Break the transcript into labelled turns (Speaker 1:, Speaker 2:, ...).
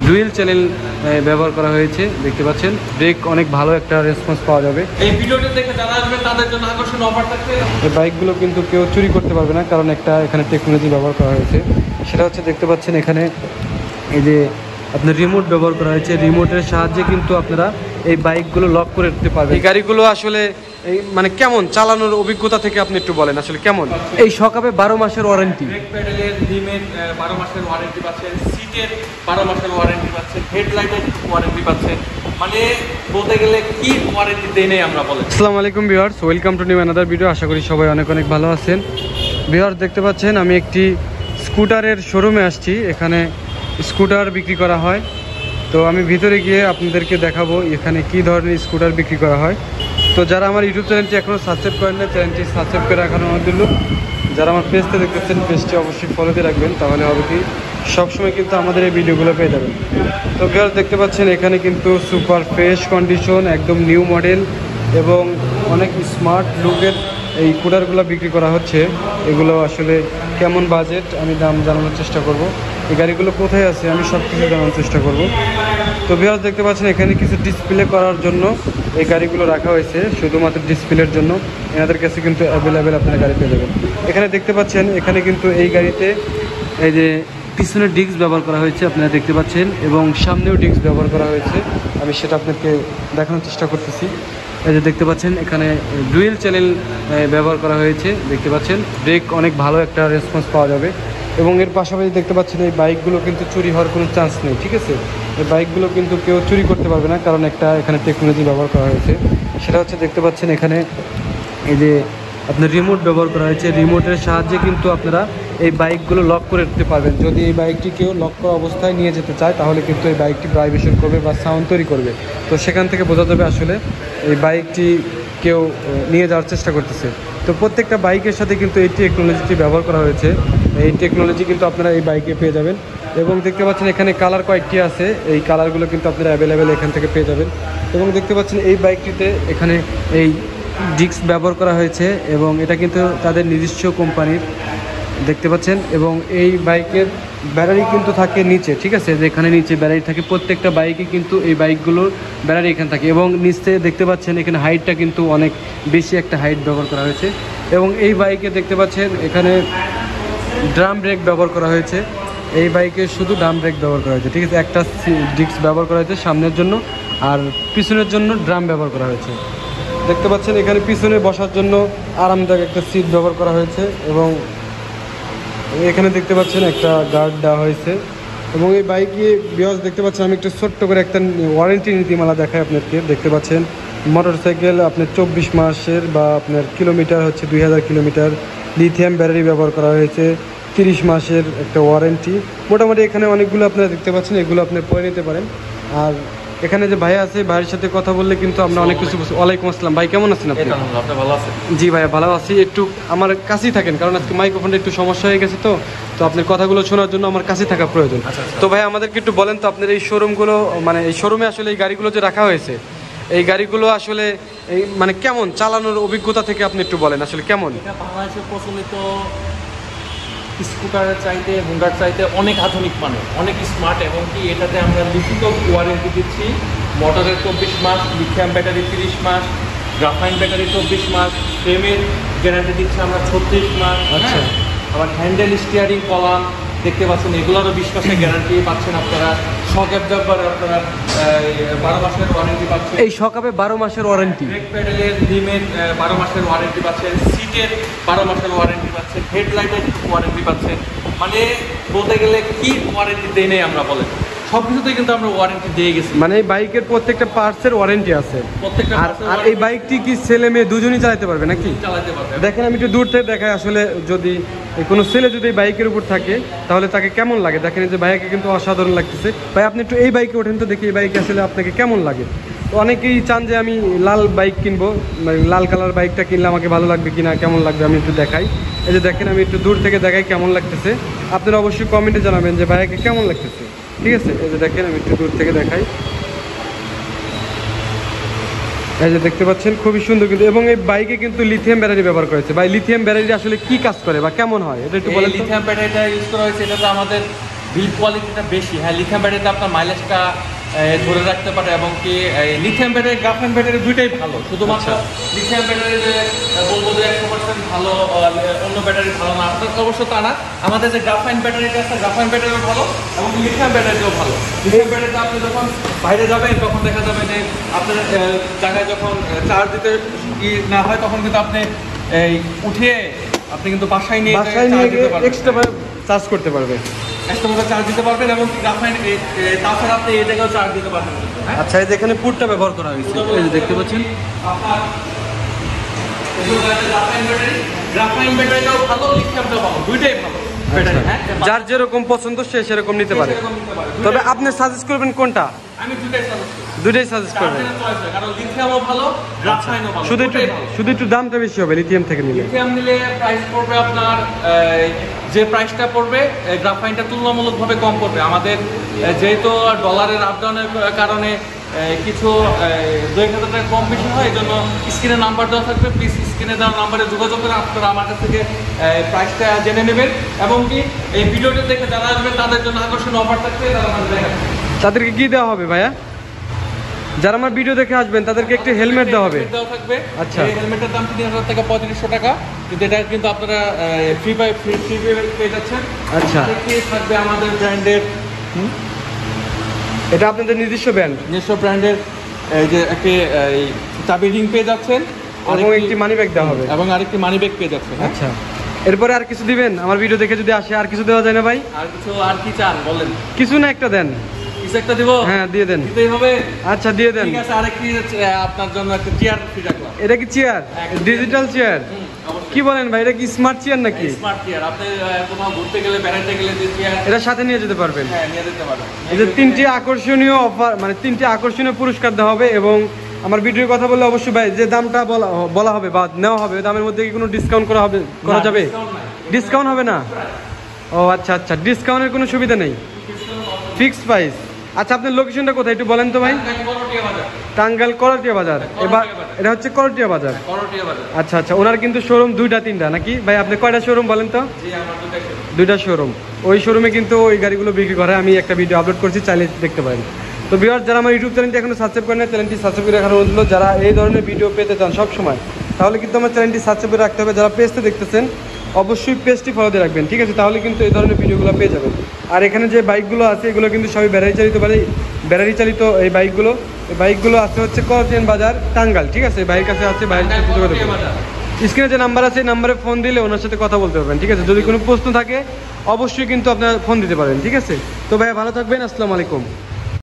Speaker 1: Dual channel ব্যবহার করা হয়েছে, দেখতে পাচ্ছেন। ব্রেক অনেক ভালো একটা রেসপন্স পাওয়া যাবে।
Speaker 2: এই ভিডিওটা দেখে যারা আসবে তাদের জন্য আকর্ষণীয় অফার থাকবে।
Speaker 1: এই বাইকগুলো কিন্তু কেউ চুরি করতে পারবে না, কারণ একটা এখানে টেকনোলজি ব্যবহার করা হয়েছে। সেটা হচ্ছে দেখতে পাচ্ছেন এখানে এই যে আপনার রিমোট ব্যবহার করা হয়েছে। রিমোটের সাহায্যে কিন্তু আপনারা এই বাইকগুলো লক করে দিতে পারবেন। এই গাড়িগুলো আসলে এই মানে কেমন চালানোর অভিজ্ঞতা থেকে আপনি একটু বলেন আসলে কেমন? এই সকাপে 12 মাসের ওয়ারেন্টি,
Speaker 2: ব্রেক প্যাডেলের লিমিট 12 মাসের ওয়ারেন্টি পাচ্ছেন, সিটের 12 মাসের ওয়ারেন্টি পাচ্ছেন, হেডলাইটের ওয়ারেন্টি পাচ্ছেন। মানে বলতে গেলে কি ওয়ারেন্টি দেই নেই আমরা বলেন।
Speaker 1: আসসালামু আলাইকুম viewers, welcome to new another video. আশা করি সবাই অনেক অনেক ভালো আছেন। ভিউয়ার্স দেখতে পাচ্ছেন আমি একটি স্কুটারের শোরুমে আসছি। এখানে স্কুটার বিক্রি করা হয়, তো আমি ভিতরে গিয়ে আপনাদেরকে দেখাবো এখানে কি ধরনের স্কুটার বিক্রি করা হয়। তো যারা আমার ইউটিউব চ্যানেলটি এখনও সাবস্ক্রাইব করেন না, চ্যানেলটি সাবস্ক্রাইব করে রাখানো দিল। যারা আমার পেজটা দেখতেছেন, পেজটি অবশ্যই ফলো দিয়ে রাখবেন, তাহলে হবে কি সবসময় কিন্তু আমাদের এই ভিডিওগুলো পেয়ে যাবেন। তো ভিউয়ার্স দেখতে পাচ্ছেন এখানে কিন্তু সুপার ফ্রেশ কন্ডিশন, একদম নিউ মডেল এবং অনেক স্মার্ট লুকের এই স্কুটারগুলো বিক্রি করা হচ্ছে। এগুলো আসলে কেমন বাজেট আমি দাম জানানোর চেষ্টা করব। এই গাড়িগুলো কোথায় আছে আমি সব কিছু জানানোর চেষ্টা করব। তো ভিউয়ার্স দেখতে পাচ্ছেন এখানে কিছু ডিসপ্লে করার জন্য এই গাড়িগুলো রাখা হয়েছে, শুধুমাত্র ডিসপ্লের জন্য। এনাদের কাছে কিন্তু অ্যাভেলেবেল আপনারা গাড়ি পেয়ে যাবেন। এখানে দেখতে পাচ্ছেন এখানে কিন্তু এই গাড়িতে এই যে পিছনের ডিস্ক ব্যবহার করা হয়েছে, আপনারা দেখতে পাচ্ছেন, এবং সামনেও ডিস্ক ব্যবহার করা হয়েছে। আমি সেটা আপনাকে দেখানোর চেষ্টা করতেছি। এই যে দেখতে পাচ্ছেন এখানে ডুয়েল চ্যানেল ব্যবহার করা হয়েছে, দেখতে পাচ্ছেন। ব্রেক অনেক ভালো একটা রেসপন্স পাওয়া যাবে। এবং এর পাশাপাশি দেখতে পাচ্ছেন এই বাইকগুলো কিন্তু চুরি হওয়ার কোনো চান্স নেই, ঠিক আছে। এই বাইকগুলো কিন্তু কেউ চুরি করতে পারবে না, কারণ একটা এখানে টেকনোলজি ব্যবহার করা হয়েছে। সেটা হচ্ছে দেখতে পাচ্ছেন এখানে এই যে আপনার রিমোট ব্যবহার করা হয়েছে। রিমোটের সাহায্যে কিন্তু আপনারা এই বাইকগুলো লক করে দিতে পারবেন। যদি এই বাইকটি কেউ লক করা অবস্থায় নিয়ে যেতে চায়, তাহলে কিন্তু এই বাইকটি ভাইব্রেশন করবে বা সাউন্ড তৈরি করবে। তো সেখান থেকে বোঝা যাবে আসলে এই বাইকটি কেউ নিয়ে যাওয়ার চেষ্টা করতেছে। তো প্রত্যেকটা বাইকের সাথে কিন্তু এই টেকনোলজিটি ব্যবহার করা হয়েছে। এই টেকনোলজি কিন্তু আপনারা এই বাইকে পেয়ে যাবেন। এবং দেখতে পাচ্ছেন এখানে কালার কয়েকটি আছে, এই কালারগুলো কিন্তু আপনারা অ্যাভেলেবেল এখান থেকে পেয়ে যাবেন। এবং দেখতে পাচ্ছেন এই বাইকটিতে এখানে এই ডিস্ক ব্যবহার করা হয়েছে, এবং এটা কিন্তু তাদের নিজস্ব কোম্পানির, দেখতে পাচ্ছেন। এবং এই বাইকের ব্যাটারি কিন্তু থাকে নিচে, ঠিক আছে, যেখানে নিচে ব্যাটারি থাকে প্রত্যেকটা বাইকে কিন্তু এই বাইকগুলোর ব্যাটারি এখানে থাকে। এবং নিচে দেখতে পাচ্ছেন এখানে হাইটটা কিন্তু অনেক বেশি একটা হাইট ব্যবহার করা হয়েছে। এবং এই বাইকে দেখতে পাচ্ছেন এখানে ড্রাম ব্রেক ব্যবহার করা হয়েছে। এই বাইকে শুধু ড্রাম ব্রেক ব্যবহার করা হয়েছে, ঠিক আছে। একটা ডিস্ক ব্যবহার করা হয়েছে সামনের জন্য, আর পিছনের জন্য ড্রাম ব্যবহার করা হয়েছে। দেখতে পাচ্ছেন এখানে পিছনে বসার জন্য আরামদায়ক একটা সিট ব্যবহার করা হয়েছে। এবং এখানে দেখতে পাচ্ছেন একটা গার্ড দেওয়া হয়েছে। এবং এই বাইকে ভিউয়ার্স দেখতে পাচ্ছেন আমি একটু ছোট্ট করে একটা ওয়ারেন্টি নীতিমালা দেখাই আপনাদেরকে। দেখতে পাচ্ছেন মোটরসাইকেল আপনার 24 মাসের বা আপনার কিলোমিটার হচ্ছে 2000 কিলোমিটার, লিথিয়াম ব্যাটারি ব্যবহার করা হয়েছে, 30 মাসের একটা ওয়ারেন্টি। মোটামুটি এখানে অনেকগুলো আপনারা দেখতে পাচ্ছেন, এগুলো আপনি পরে নিতে পারেন। আর এখানে যে ভাই আছে, ভাইয়ের সাথে কথা বললে কিন্তু আমরা অনেক কিছু। ওয়ালাইকুম আসসালাম ভাই, কেমন আছেন আপনি?
Speaker 2: ভালো আছেন?
Speaker 1: জি ভাইয়া ভালো আছি। একটু আমার কাছেই থাকেন, কারণ আজকে মাইক্রোফোনটা একটু সমস্যা হয়ে গেছে। তো আপনার কথাগুলো শোনার জন্য আমার কাছে থাকা প্রয়োজন। তো ভাই আমাদেরকে একটু বলেন তো, আপনার এই শোরুমগুলো মানে এই শোরুমে আসলে এই গাড়িগুলো যে রাখা হয়েছে, এই গাড়িগুলো আসলে এই মানে কেমন চালানোর অভিজ্ঞতা থেকে আপনি একটু বলেন আসলে কেমন?
Speaker 2: এটা বাংলাদেশের প্রচলিত স্কুটারের চাইতে হুন্ডার চাইতে অনেক আধুনিক মানের, অনেক স্মার্ট। এবং কি এটাতে আমরা লিখিত ওয়ারেন্টি দিচ্ছি। মোটরের 24 মাস, লিথিয়াম ব্যাটারি 30 মাস, গ্রাফাইন ব্যাটারি 24 মাস, ফ্রেমের গ্যারান্টি দিচ্ছি আমরা 36 মাস।
Speaker 1: আচ্ছা।
Speaker 2: আবার হ্যান্ডেল, স্টিয়ারিং, কলাম দেখতে পাচ্ছেন, এগুলোরও 20 মাসের গ্যারান্টি পাচ্ছেন আপনারা। শক অ্যাবজর্বার আপনারা 12 মাসের ওয়ারেন্টি পাচ্ছেন।
Speaker 1: এই সকাপে 12 মাসের ওয়ারেন্টি,
Speaker 2: ব্রেক প্যাডেলের লিমিট 12 মাসের ওয়ারেন্টি পাচ্ছেন, সিটের 12 মাসের ওয়ারেন্টি পাচ্ছেন, হেডলাইটের ওয়ারেন্টি পাচ্ছেন। মানে বলতে গেলে কি ওয়ারেন্টি দেই নেই আমরা বলেন। সব কিছুতেই কিন্তু আমরা ওয়ারেন্টি দিয়ে গেছি।
Speaker 1: মানে এই বাইকের প্রত্যেকটা পার্টসের ওয়ারেন্টি আছে।
Speaker 2: প্রত্যেকটা
Speaker 1: আর এই বাইকটি কি ছেলে মেয়ে দুজনই চালাতে পারবে নাকি?
Speaker 2: চালাতে পারবে।
Speaker 1: দেখেন আমি একটু দূর থেকে দেখাই আসলে, যদি কোনো ছেলে যদি এই বাইকের উপর থাকে তাহলে তাকে কেমন লাগে। দেখেন যে বাইকে কিন্তু অসাধারণ লাগতেছে। ভাই আপনি একটু এই বাইকে ওঠেন তো দেখি, এই বাইকে আসলে আপনাকে কেমন লাগে। তো অনেকেই চান যে আমি লাল বাইক কিনবো, মানে লাল কালার বাইকটা কিনলে আমাকে ভালো লাগবে কিনা, কেমন লাগবে আমি একটু দেখাই। এই যে দেখেন আমি একটু দূর থেকে দেখাই কেমন লাগতেছে। আপনারা অবশ্যই কমেন্টে জানাবেন যে বাইকে কেমন লাগতেছে, ঠিক আছে। এই যে দেখেন আমি একটু দূর থেকে দেখাই। এই যে দেখতে পাচ্ছেন খুবই সুন্দর কিন্তু। এবং এই বাইকে কিন্তু লিথিয়াম ব্যাটারি ব্যবহার করেছে। ভাই লিথিয়াম ব্যাটারি আসলে কি কাজ করে বা কেমন হয় এটা একটু বলেন।
Speaker 2: লিথিয়াম ব্যাটারিটা ইউজ করা হয়েছে, এটা তো আমাদের বিল্ড কোয়ালিটিটা বেশি। হ্যাঁ, লিথিয়াম ব্যাটারিতে আপনার মাইলেজটা ধরে রাখতে পারে, এবং কি লিথিয়াম ব্যাটারি গ্রাফাইন ব্যাটারি দুইটাই ভালো। শুধুমাত্র লিথিয়াম ব্যাটারি যে বলবো যে 100% ভালো, অন্য ব্যাটারি ভালো না, অবশ্য তা না। আমাদের যে গ্রাফাইন ব্যাটারিটা আছে, গ্রাফাইন ব্যাটারিও ভালো এবং লিথিয়াম ব্যাটারিও ভালো। লিথিয়াম ব্যাটারিতে আপনি যখন বাইরে যাবেন তখন দেখা যাবে যে আপনার জায়গায় যখন চার্জ দিতে না হয়, তখন কিন্তু আপনি এই উঠিয়ে আপনি কিন্তু বাসায় নিয়ে
Speaker 1: এক্সট্রা চার্জ করতে পারবে,
Speaker 2: এক্সট্রা চার্জ দিতে পারবেন, এবং গ্রাফাইন তাছাড়া আপনি এই জায়গায় চার্জ দিতে পারবেন।
Speaker 1: আচ্ছা, এই যে এখানে পুটটা ব্যবহার করা হয়েছে, এই যে দেখতে পাচ্ছেন।
Speaker 2: গ্রাফাইন ব্যাটারিটাও ভালো, লিথিয়ামটাও ভালো, দুইটাই ভালো ব্যাটারি। হ্যাঁ,
Speaker 1: যার যেরকম পছন্দ সে সেরকম নিতে পারে। তবে আপনি সাজেস্ট করবেন কোনটা?
Speaker 2: আমি
Speaker 1: দুইটাই সাজেস্ট করবেন,
Speaker 2: কারণ লিথিয়ামও ভালো, গ্রাফাইনও ভালো।
Speaker 1: শুধু একটু দামটা বেশি হবে লিথিয়াম থেকে নিলে।
Speaker 2: লিথিয়াম নিলে প্রাইস পড়বে আপনার, যে প্রাইসটা পড়বে গ্রাফাইনটা তুলনামূলকভাবে কম পড়বে। আমাদের যেহেতু ডলারের আপডাউনের কারণে কিছু 2,000 টাকা কম বেশি হয়, এই জন্য স্ক্রিনে নাম্বার দেওয়া থাকবে, প্লিজ স্ক্রিনে দেওয়া নাম্বারে যোগাযোগ করে আপনারা আমার কাছ থেকে প্রাইসটা জেনে নেবেন। এবং কি এই ভিডিওটা দেখে যারা আসবেন তাদের জন্য আকর্ষণীয় অফার থাকবে, তারা আমাদের দেখাবেন।
Speaker 1: তাদেরকে কি দেওয়া হবে ভাইয়া? যারা আমার ভিডিও দেখে আসবেন তাদেরকে একটি হেলমেট দেওয়া হবে।
Speaker 2: আচ্ছা, এই হেলমেটের দাম 3,000 থেকে 3,500 টাকা, কিন্তু এটা কিন্তু আপনারা ফ্রি পেয়ে যাচ্ছেন।
Speaker 1: আচ্ছা,
Speaker 2: থাকবে আমাদের ব্র্যান্ডের,
Speaker 1: এটা আপনাদের নিজস্ব
Speaker 2: ব্র্যান্ডের এই যে একটি চাবি রিং পেয়ে যাচ্ছেন,
Speaker 1: এবং একটি মানি ব্যাগ দেওয়া হবে,
Speaker 2: এবং আরেকটি মানি ব্যাগ পেয়ে যাচ্ছেন।
Speaker 1: আচ্ছা, এরপরে আর কিছু দিবেন? আমার ভিডিও দেখে যদি আসে আর কিছু দেওয়া যায় না ভাই?
Speaker 2: আর কি চান বলেন?
Speaker 1: কিছু না, একটা দেন।
Speaker 2: কিছু একটা দিব?
Speaker 1: হ্যাঁ, দিয়ে দেন।
Speaker 2: দিতেই হবে?
Speaker 1: আচ্ছা, দিয়ে দেন।
Speaker 2: ঠিক আছে, আরেকটি আপনার জন্য একটা চেয়ার ফ্রি রাখলাম।
Speaker 1: এটা কি চেয়ার? Digital chair? কি বলেন ভাই, এটা কি স্মার্ট চেয়ার নাকি?
Speaker 2: Smart chair. আপনি কোথাও ঘুরতে গেলে, বেড়াতে গেলে যে চেয়ার,
Speaker 1: এটা সাথে নিয়ে যেতে পারবেন।
Speaker 2: হ্যাঁ, নিয়ে যেতে পারবেন।
Speaker 1: এই যে 3টি আকর্ষণীয় অফার, মানে 3টি আকর্ষণীয় পুরস্কার দেওয়া হবে। এবং আমার ভিডিওর কথা বললে অবশ্যই ভাই যে দামটা বলা হবে বা নেওয়া হবে, দামের মধ্যে কি কোনো ডিসকাউন্ট করা যাবে? ডিসকাউন্ট হবে না? ও আচ্ছা আচ্ছা, ডিসকাউন্টের কোনো সুবিধা নেই, ফিক্সড প্রাইস। আচ্ছা, আপনার লোকেশনটা কোথায় একটু বলেন তো ভাই? টাঙ্গাইল করটিয়া বাজার। এবার এটা হচ্ছে করটিয়া বাজার। আচ্ছা আচ্ছা, ওনার কিন্তু শোরুম 2-3টা নাকি ভাই? আপনি কয়টা শোরুম বলেন তো? 2টা শোরুম। ওই শোরুমে কিন্তু ওই গাড়িগুলো বিক্রি করে। আমি একটা ভিডিও আপলোড করছি, চাইলে দেখতে পারেন। তো ভিউয়ার্স, যারা আমার ইউটিউব চ্যানেলটি এখনো সাবস্ক্রাইব করেন না, চ্যানেলটি সাবস্ক্রাইব করে রাখার অনুরোধ হলো। যারা এই ধরনের ভিডিও পেতে চান সব সময়, তাহলে কিন্তু আমার চ্যানেলটি সাবস্ক্রাইব করে রাখতে হবে। যারা পেজতে দেখতেছেন অবশ্যই পেজটি ফলো দিয়ে রাখবেন, ঠিক আছে? তাহলে কিন্তু এই ধরনের ভিডিওগুলো পেয়ে যাবেন। আর এখানে যে বাইকগুলো আছে এগুলো কিন্তু সবই ব্যাটারি চালিত এই বাইকগুলো আছে হচ্ছে করটিয়ান বাজার, টাঙ্গাইল, ঠিক আছে? বাইরের কাছে আছে, বাইরের কাছে স্ক্রিনে যে নাম্বার আছে এই নাম্বারে ফোন দিলে ওনার সাথে কথা বলতে পারবেন, ঠিক আছে? যদি কোনো প্রশ্ন থাকে অবশ্যই কিন্তু আপনারা ফোন দিতে পারেন, ঠিক আছে? তো ভাই ভালো থাকবেন, আসসালামু আলাইকুম।